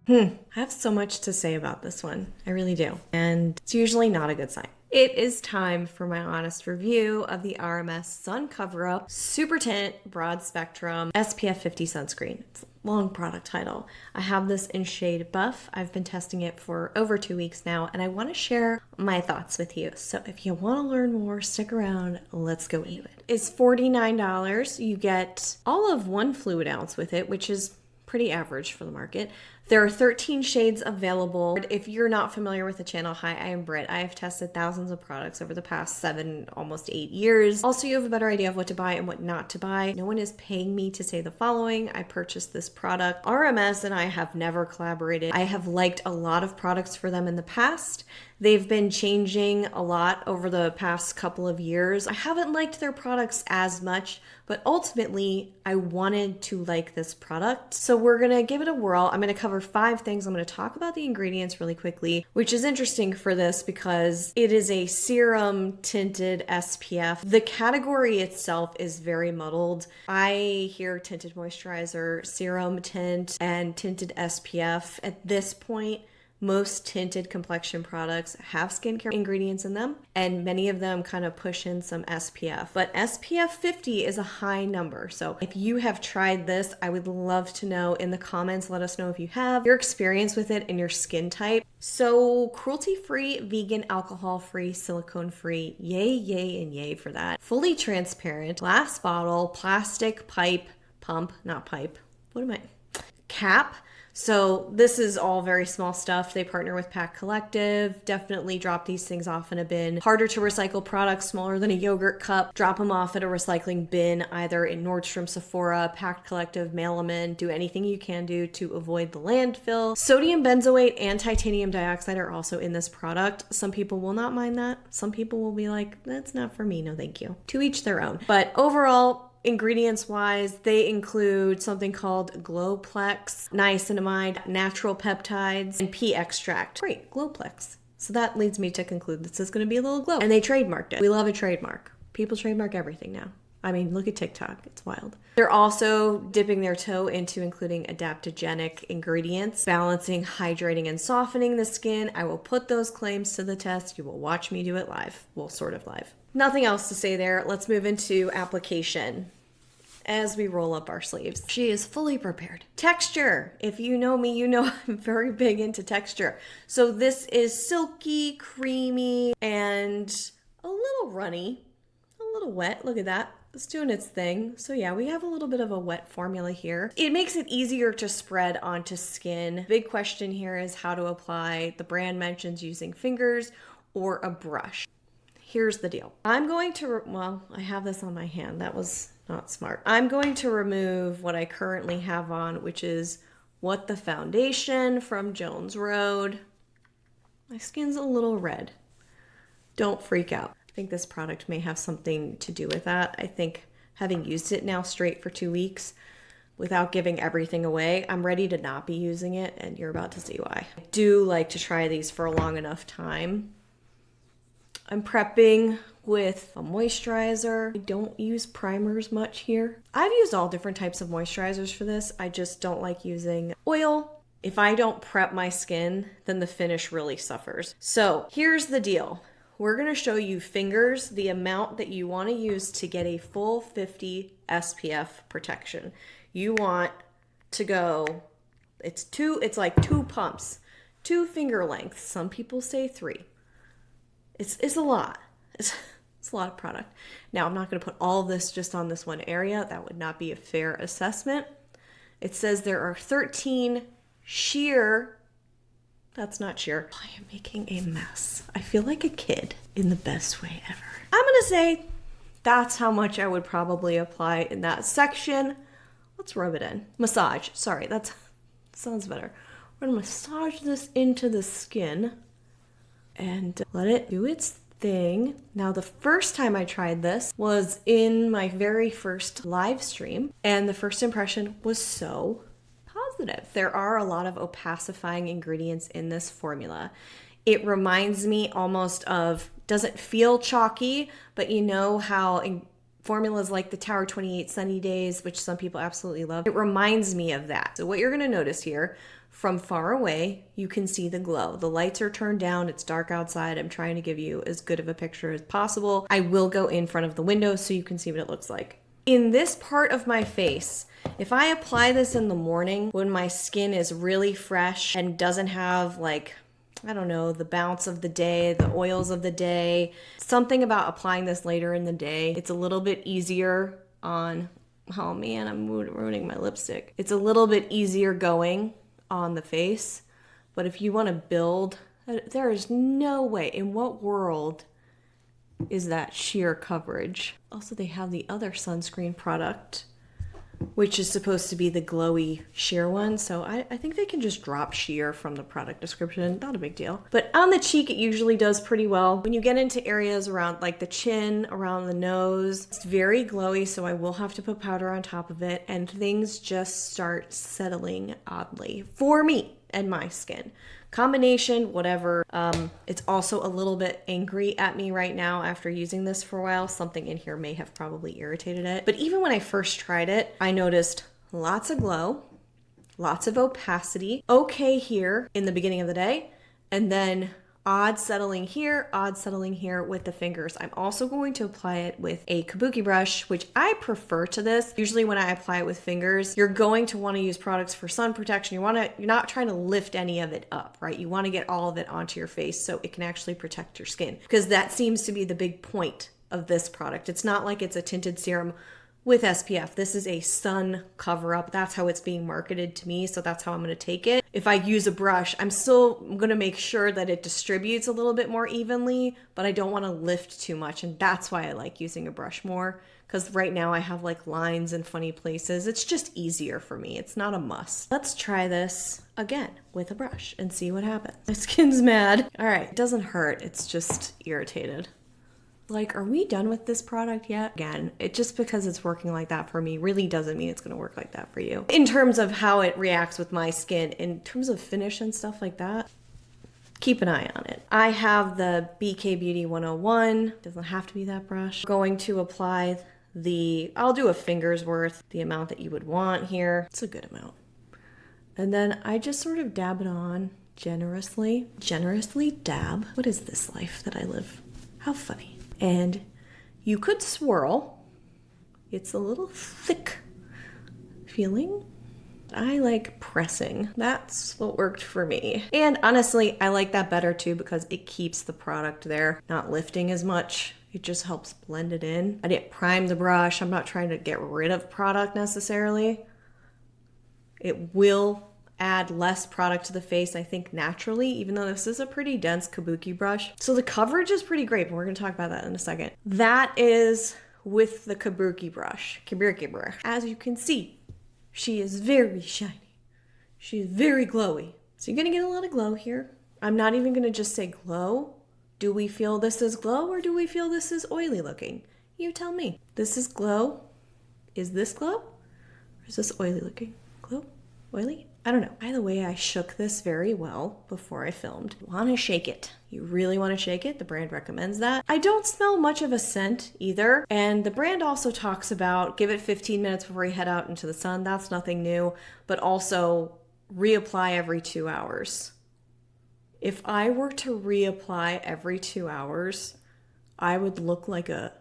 I have so much to say about this one. I really do. And it's usually not a good sign. It is time for my honest review of the RMS Sun Cover Up Super Tint Broad Spectrum SPF 50 Sunscreen. It's a long product title. I have this in shade Buff. I've been testing it for over 2 weeks now, and I want to share my thoughts with you. So if you want to learn more, stick around. Let's go into it. It's $49. You get all of 1 fluid ounce with it, which is pretty average for the market. There are 13 shades available. If you're not familiar with the channel, hi, I am Britt. I have tested thousands of products over the past 7, almost 8 years. Also, you have a better idea of what to buy and what not to buy. No one is paying me to say the following. I purchased this product. RMS and I have never collaborated. I have liked a lot of products for them in the past. They've been changing a lot over the past couple of years. I haven't liked their products as much, but ultimately I wanted to like this product. So we're gonna give it a whirl. I'm gonna cover 5 things. I'm gonna talk about the ingredients really quickly, which is interesting for this because it is a serum tinted SPF. The category itself is very muddled. I hear tinted moisturizer, serum tint, and tinted SPF. At this point, most tinted complexion products have skincare ingredients in them, and many of them kind of push in some SPF. But SPF 50 is a high number. So if you have tried this, I would love to know in the comments. Let us know if you have your experience with it and your skin type. So cruelty-free, vegan, alcohol-free, silicone-free, yay, yay, and yay for that. Fully transparent, glass bottle, plastic pipe, pump, not pipe. What am I? Cap. So this is all very small stuff. They partner with Pack Collective. Definitely drop these things off in a bin. Harder to recycle products, smaller than a yogurt cup. Drop them off at a recycling bin, either in Nordstrom, Sephora, Pack Collective, mail them in. Do anything you can do to avoid the landfill. Sodium benzoate and titanium dioxide are also in this product. Some people will not mind that. Some people will be like, that's not for me, no thank you. To each their own. But overall, ingredients wise, they include something called Glowplex, niacinamide, natural peptides, and pea extract. Great, Glowplex. So that leads me to conclude this is going to be a little glow. And they trademarked it. We love a trademark. People trademark everything now. I mean, look at TikTok. It's wild. They're also dipping their toe into including adaptogenic ingredients, balancing, hydrating, and softening the skin. I will put those claims to the test. You will watch me do it live. Well, sort of live. Nothing else to say there. Let's move into application as we roll up our sleeves. She is fully prepared. Texture. If you know me, you know I'm very big into texture. So this is silky, creamy, and a little runny, a little wet. Look at that. It's doing its thing. So yeah, we have a little bit of a wet formula here. It makes it easier to spread onto skin. Big question here is how to apply. The brand mentions using fingers or a brush. Here's the deal. I'm going to, well, I have this on my hand. That was not smart. I'm going to remove what I currently have on, which is What the Foundation from Jones Road. My skin's a little red. Don't freak out. I think this product may have something to do with that. I think having used it now straight for 2 weeks without giving everything away, I'm ready to not be using it, and you're about to see why. I do like to try these for a long enough time. I'm prepping with a moisturizer. I don't use primers much here. I've used all different types of moisturizers for this. I just don't like using oil. If I don't prep my skin, then the finish really suffers. So here's the deal. We're gonna show you fingers, the amount that you wanna use to get a full 50 SPF protection. You want to go, it's like 2 pumps, 2 finger lengths. Some people say 3. It's a lot. It's a lot of product. Now, I'm not going to put all of this just on this one area. That would not be a fair assessment. It says there are 13 sheer. That's not sheer. I am making a mess. I feel like a kid in the best way ever. I'm going to say that's how much I would probably apply in that section. Let's rub it in. Massage. Sorry, that sounds better. We're going to massage this into the skin and let it do its thing. Now, the first time I tried this was in my very first live stream, and the first impression was so positive. There are a lot of opacifying ingredients in this formula. It reminds me almost of, doesn't feel chalky, but you know how formulas like the Tower 28 Sunny Days, which some people absolutely love. It reminds me of that. So what you're gonna notice here, from far away, you can see the glow. The lights are turned down, it's dark outside. I'm trying to give you as good of a picture as possible. I will go in front of the window so you can see what it looks like. In this part of my face, if I apply this in the morning when my skin is really fresh and doesn't have like, I don't know, the bounce of the day, the oils of the day, something about applying this later in the day, it's a little bit easier on, oh man, I'm ruining my lipstick. It's a little bit easier going on the face, but if you want to build, there is no way, in what world is that sheer coverage? Also, they have the other sunscreen product, which is supposed to be the glowy sheer one. So I think they can just drop sheer from the product description. Not a big deal. But on the cheek, it usually does pretty well. When you get into areas around like the chin, around the nose, it's very glowy. So I will have to put powder on top of it. And things just start settling oddly for me and my skin. Combination, whatever. It's also a little bit angry at me right now after using this for a while. Something in here may have probably irritated it. But even when I first tried it, I noticed lots of glow, lots of opacity, okay here in the beginning of the day, and then odd settling here with the fingers. I'm also going to apply it with a kabuki brush, which I prefer to this. Usually when I apply it with fingers, you're going to want to use products for sun protection. You're not trying to lift any of it up, right? You want to get all of it onto your face so it can actually protect your skin, because that seems to be the big point of this product. It's not like it's a tinted serum with SPF. This is a sun cover up. That's how it's being marketed to me. So that's how I'm going to take it. If I use a brush, I'm still going to make sure that it distributes a little bit more evenly, but I don't want to lift too much. And that's why I like using a brush more, because right now I have like lines in funny places. It's just easier for me. It's not a must. Let's try this again with a brush and see what happens. My skin's mad. All right, it doesn't hurt. It's just irritated. Like, are we done with this product yet? Again, it just because it's working like that for me really doesn't mean it's gonna work like that for you. In terms of how it reacts with my skin, in terms of finish and stuff like that, keep an eye on it. I have the BK Beauty 101. Doesn't have to be that brush. I'm going to apply I'll do a finger's worth, the amount that you would want here. It's a good amount. And then I just sort of dab it on generously. Generously dab. What is this life that I live? How funny. And you could swirl. It's a little thick feeling. I like pressing. That's what worked for me. And honestly, I like that better too because it keeps the product there, not lifting as much. It just helps blend it in. I didn't prime the brush. I'm not trying to get rid of product necessarily. It will add less product to the face, I think, naturally, even though this is a pretty dense kabuki brush. So the coverage is pretty great, but we're gonna talk about that in a second. That is with the kabuki brush. As you can see, she is very shiny. She is very glowy. So you're gonna get a lot of glow here. I'm not even gonna just say glow. Do we feel this is glow or do we feel this is oily looking? You tell me. This is glow. Is this glow? Or is this oily looking? Glow? Oily? I don't know. Either way, I shook this very well before I filmed. Want to shake it. You really want to shake it. The brand recommends that. I don't smell much of a scent either. And the brand also talks about give it 15 minutes before you head out into the sun. That's nothing new, but also reapply every 2 hours. If I were to reapply every 2 hours, I would look like an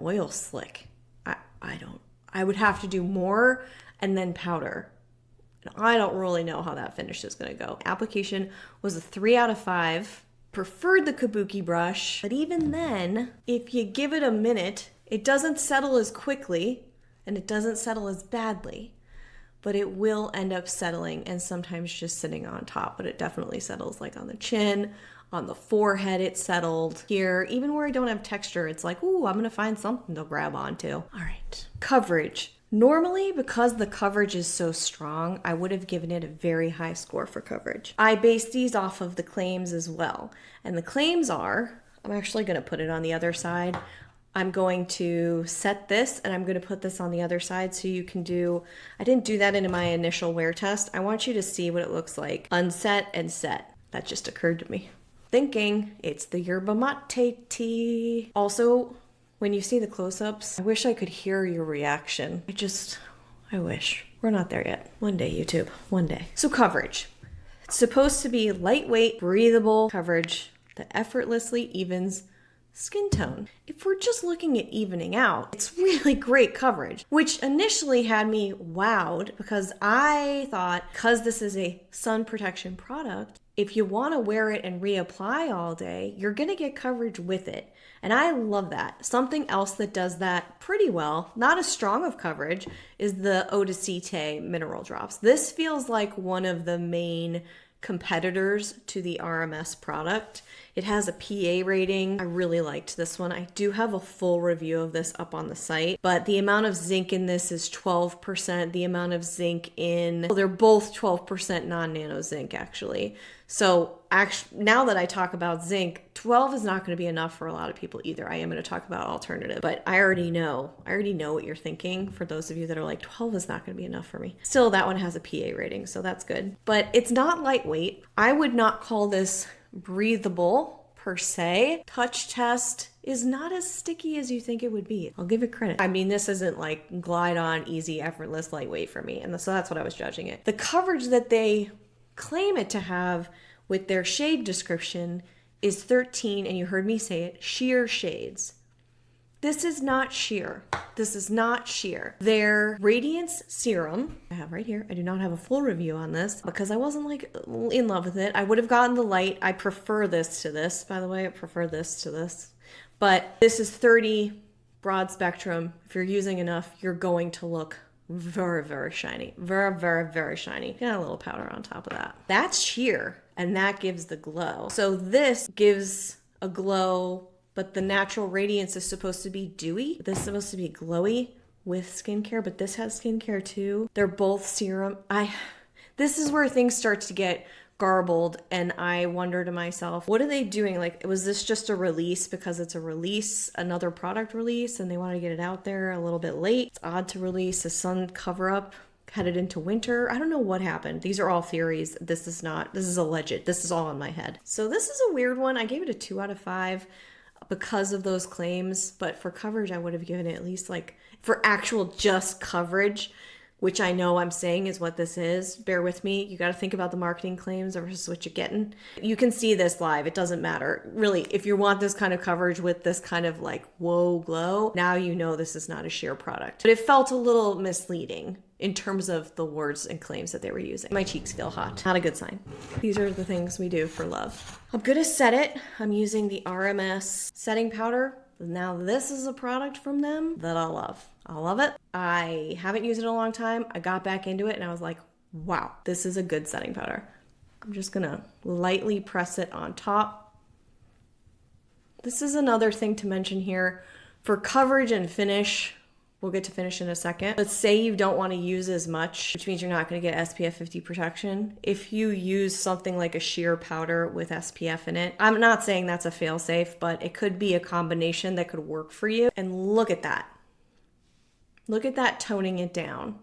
oil slick. I would have to do more and then powder. I don't really know how that finish is going to go. Application was a 3 out of 5. Preferred the kabuki brush, but even then, if you give it a minute, it doesn't settle as quickly and it doesn't settle as badly, but it will end up settling and sometimes just sitting on top, but it definitely settles like on the chin, on the forehead it settled. Here, even where I don't have texture, it's like, ooh, I'm going to find something to grab onto. All right, coverage. Normally, because the coverage is so strong, I would have given it a very high score for coverage. I base these off of the claims as well. And the claims are, I'm actually going to put it on the other side. I'm going to set this and I'm going to put this on the other side so you can do, I didn't do that in my initial wear test. I want you to see what it looks like unset and set. That just occurred to me. Thinking it's the yerba mate tea. Also, When you see the close-ups, I wish I could hear your reaction. I wish. We're not there yet. One day, YouTube. One day. So coverage. It's supposed to be lightweight, breathable coverage that effortlessly evens skin tone. If we're just looking at evening out, it's really great coverage, which initially had me wowed because I thought, because this is a sun protection product, if you want to wear it and reapply all day, you're going to get coverage with it. And I love that. Something else that does that pretty well, not as strong of coverage, is the Eau de Cite mineral drops. This feels like one of the main competitors to the RMS product. It has a PA rating. I really liked this one. I do have a full review of this up on the site, but the amount of zinc in this is 12%. The amount of zinc well, they're both 12% non-nano zinc actually. So now that I talk about zinc, 12 is not going to be enough for a lot of people either. I am going to talk about alternative, but I already know what you're thinking. For those of you that are like, 12 is not going to be enough for me. Still, that one has a PA rating, so that's good. But it's not lightweight. I would not call this breathable per se. Touch test is not as sticky as you think it would be. I'll give it credit. I mean, this isn't like glide on, easy, effortless, lightweight for me. And so that's what I was judging it. The coverage that they claim it to have with their shade description is 13, and you heard me say it, sheer shades. This is not sheer. This is not sheer. Their Radiance Serum, I have right here. I do not have a full review on this because I wasn't like in love with it. I would have gotten the light. I prefer this to this, by the way. I prefer this to this. But this is 30 broad spectrum. If you're using enough, you're going to look very, very shiny. Very, very, very shiny. Get a little powder on top of that. That's sheer, and that gives the glow. So this gives a glow, but the natural radiance is supposed to be dewy. This is supposed to be glowy with skincare, but this has skincare too. They're both serum. This is where things start to get garbled, and I wonder to myself, what are they doing? Like, was this just a release because it's a release, another product release, and they want to get it out there a little bit late? It's odd to release a SunCoverup headed into winter. I don't know what happened. These are all theories. This is alleged. This is all in my head. So this is a weird one. I gave it a 2 out of 5 because of those claims, but for coverage, I would have given it at least, like, for actual just coverage, which I know I'm saying is what this is. Bear with me. You got to think about the marketing claims versus what you're getting. You can see this live. It doesn't matter. Really, if you want this kind of coverage with this kind of like, whoa, glow, now you know this is not a sheer product. But it felt a little misleading in terms of the words and claims that they were using. My cheeks feel hot. Not a good sign. These are the things we do for love. I'm going to set it. I'm using the RMS setting powder. Now this is a product from them that I love. I love it. I haven't used it in a long time. I got back into it and I was like, wow, this is a good setting powder. I'm just gonna lightly press it on top. This is another thing to mention here. For coverage and finish, we'll get to finish in a second. Let's say you don't want to use as much, which means you're not going to get SPF 50 protection. If you use something like a sheer powder with SPF in it, I'm not saying that's a fail-safe, but it could be a combination that could work for you. And look at that. Look at that toning it down.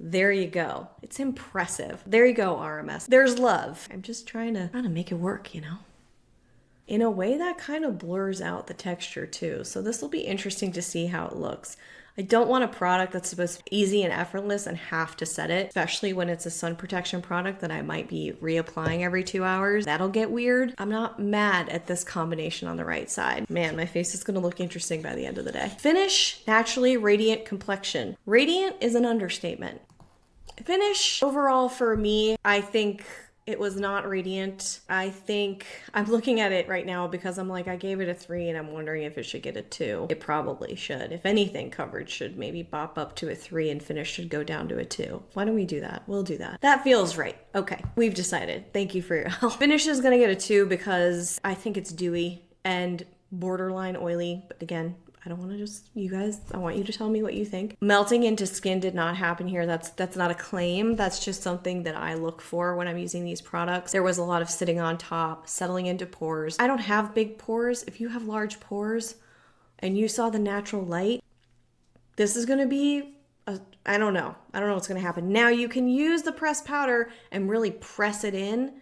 There you go. It's impressive. There you go, RMS. There's love. I'm just trying to make it work, you know? In a way that kind of blurs out the texture too. So this will be interesting to see how it looks. I don't want a product that's supposed to be easy and effortless and have to set it, especially when it's a sun protection product that I might be reapplying every 2 hours. That'll get weird. I'm not mad at this combination on the right side. Man, my face is gonna look interesting by the end of the day. Finish, naturally radiant complexion. Radiant is an understatement. Finish, overall for me, I think it was not radiant. I think I'm looking at it right now because I'm like, I gave it a 3 and I'm wondering if it should get a 2. It probably should. If anything, coverage should maybe bop up to a 3 and finish should go down to a 2. Why don't we do that? We'll do that. That feels right. Okay, we've decided. Thank you for your help. Finish is gonna get a 2 because I think it's dewy and borderline oily, but again, I don't want to just, you guys, I want you to tell me what you think. Melting into skin did not happen here. That's not a claim. That's just something that I look for when I'm using these products. There was a lot of sitting on top, settling into pores. I don't have big pores. If you have large pores and you saw the natural light, this is going to be, I don't know what's going to happen. Now you can use the pressed powder and really press it in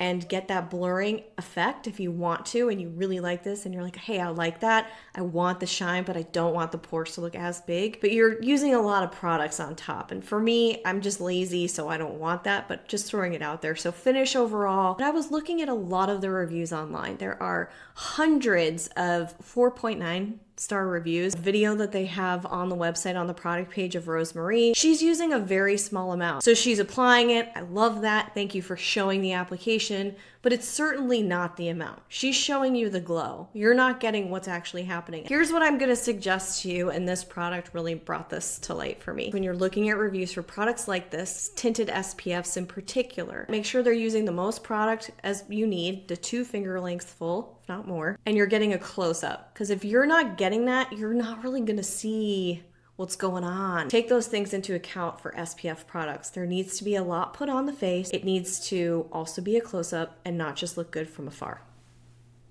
and get that blurring effect if you want to and you really like this and you're like, hey, I like that. I want the shine, but I don't want the pores to look as big. But you're using a lot of products on top. And for me, I'm just lazy, so I don't want that, but just throwing it out there. So finish overall. And I was looking at a lot of the reviews online. There are hundreds of 4.9 star reviews. The video that they have on the website on the product page of Rosemary, she's using a very small amount. So she's applying it. I love that. Thank you for showing the application, but it's certainly not the amount. She's showing you the glow. You're not getting what's actually happening. Here's what I'm going to suggest to you, and this product really brought this to light for me. When you're looking at reviews for products like this, tinted SPFs in particular, make sure they're using the most product as you need, the 2 finger lengths full, if not more, and you're getting a close-up. Because if you're not getting that, you're not really going to see what's going on. Take those things into account for SPF products. There needs to be a lot put on the face. It needs to also be a close-up and not just look good from afar.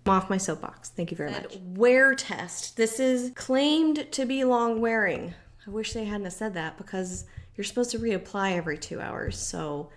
I'm off my soapbox. Thank you very much. Wear test. This is claimed to be long wearing. I wish they hadn't said that because you're supposed to reapply every 2 hours. So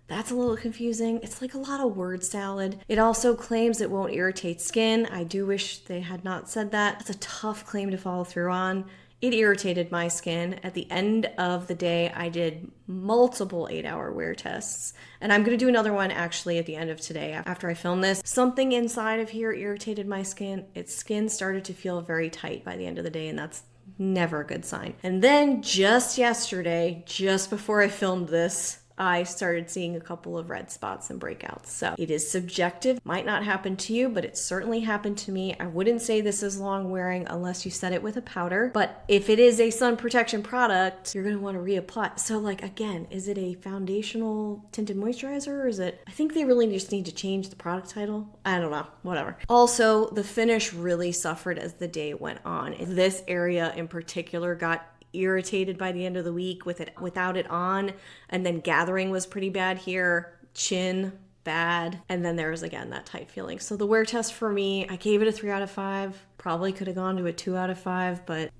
that's a little confusing. It's like a lot of word salad. It also claims it won't irritate skin. I do wish they had not said that. It's a tough claim to follow through on. It irritated my skin. At the end of the day, I did multiple 8-hour wear tests. And I'm going to do another one actually at the end of today after I film this. Something inside of here irritated my skin. Its skin started to feel very tight by the end of the day, and that's never a good sign. And then just yesterday, just before I filmed this, I started seeing a couple of red spots and breakouts. So it is subjective. Might not happen to you, but it certainly happened to me. I wouldn't say this is long wearing unless you set it with a powder. But if it is a sun protection product, you're going to want to reapply. So like, again, is it a foundational tinted moisturizer or is it? I think they really just need to change the product title. I don't know, whatever. Also, the finish really suffered as the day went on. This area in particular got irritated by the end of the week without it on, and then gathering was pretty bad here, chin bad, and then there was again that tight feeling. So the wear test for me, I gave it a 3 out of 5. Probably could have gone to a 2 out of 5, but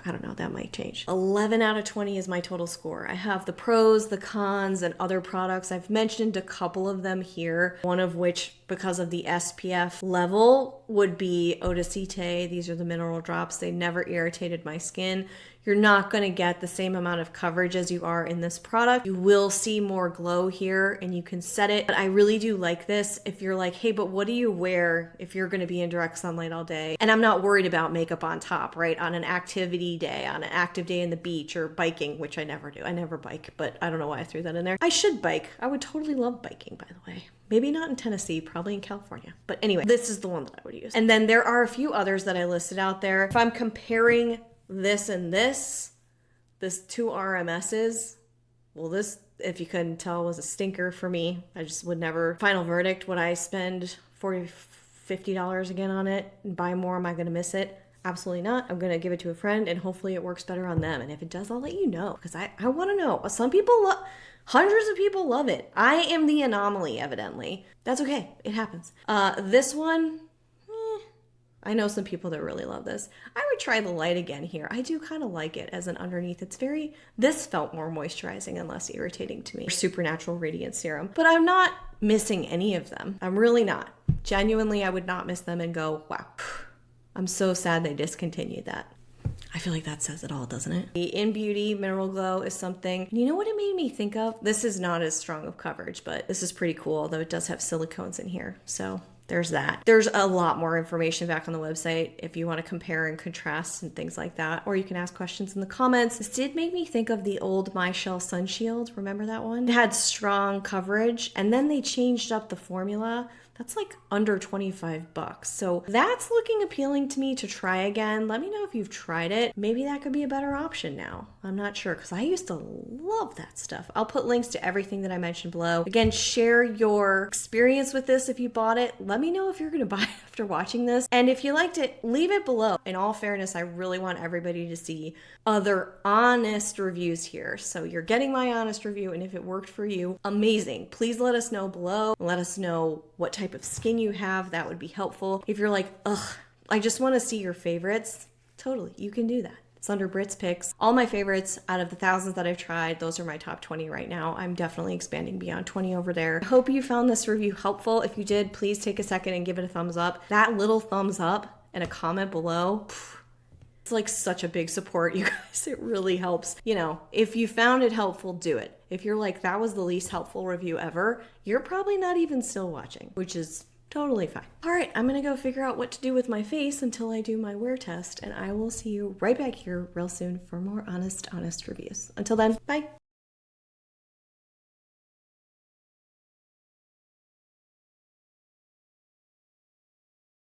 I don't know, that might change. 11 out of 20 is my total score. I have the pros, the cons, and other products. I've mentioned a couple of them here, one of which, because of the SPF level, would be Eau de Cité. These are the mineral drops. They never irritated my skin. You're not going to get the same amount of coverage as you are in this product. You will see more glow here and you can set it. But I really do like this if you're like, hey, but what do you wear if you're going to be in direct sunlight all day? And I'm not worried about makeup on top, right? On an activity day, on an active day in the beach or biking, which I never do. I never bike, but I don't know why I threw that in there. I should bike. I would totally love biking, by the way. Maybe not in Tennessee, probably in California. But anyway, this is the one that I would use. And then there are a few others that I listed out there. If I'm comparing this and this 2 RMSs, well, this, if you couldn't tell, was a stinker for me. I just would never. Final verdict, would I spend $40, $50 again on it and buy more? Am I going to miss it? Absolutely not. I'm going to give it to a friend and hopefully it works better on them. And if it does, I'll let you know because I want to know. Some people hundreds of people love it. I am the anomaly, evidently. That's okay. It happens. This one, I know some people that really love this. I would try the light again here. I do kind of like it as an underneath. This felt more moisturizing and less irritating to me. Supernatural Radiant Serum. But I'm not missing any of them. I'm really not. Genuinely, I would not miss them and go, wow, I'm so sad they discontinued that. I feel like that says it all, doesn't it? The In Beauty Mineral Glow is something, you know what it made me think of? This is not as strong of coverage, but this is pretty cool, though it does have silicones in here. So there's that. There's a lot more information back on the website if you want to compare and contrast and things like that, or you can ask questions in the comments. This did make me think of the old My Shell Sun Shield. Remember that one? It had strong coverage, and then they changed up the formula. That's like under 25 bucks. So that's looking appealing to me to try again. Let me know if you've tried it. Maybe that could be a better option now. I'm not sure because I used to love that stuff. I'll put links to everything that I mentioned below. Again, share your experience with this if you bought it. Let me know if you're going to buy it after watching this. And if you liked it, leave it below. In all fairness, I really want everybody to see other honest reviews here. So you're getting my honest review, and if it worked for you, amazing. Please let us know below. Let us know what type of skin you have. That would be helpful. If you're like, ugh, I just want to see your favorites, totally, you can do that. It's under Britt's picks. All my favorites out of the thousands that I've tried, those are my top 20 right now. I'm definitely expanding beyond 20 over there. I hope you found this review helpful. If you did, please take a second and give it a thumbs up. That little thumbs up and a comment below, it's like such a big support, you guys. It really helps. You know, if you found it helpful, do it. If you're like, that was the least helpful review ever, you're probably not even still watching, which is totally fine. All right, I'm gonna go figure out what to do with my face until I do my wear test, and I will see you right back here real soon for more honest reviews. Until then, bye.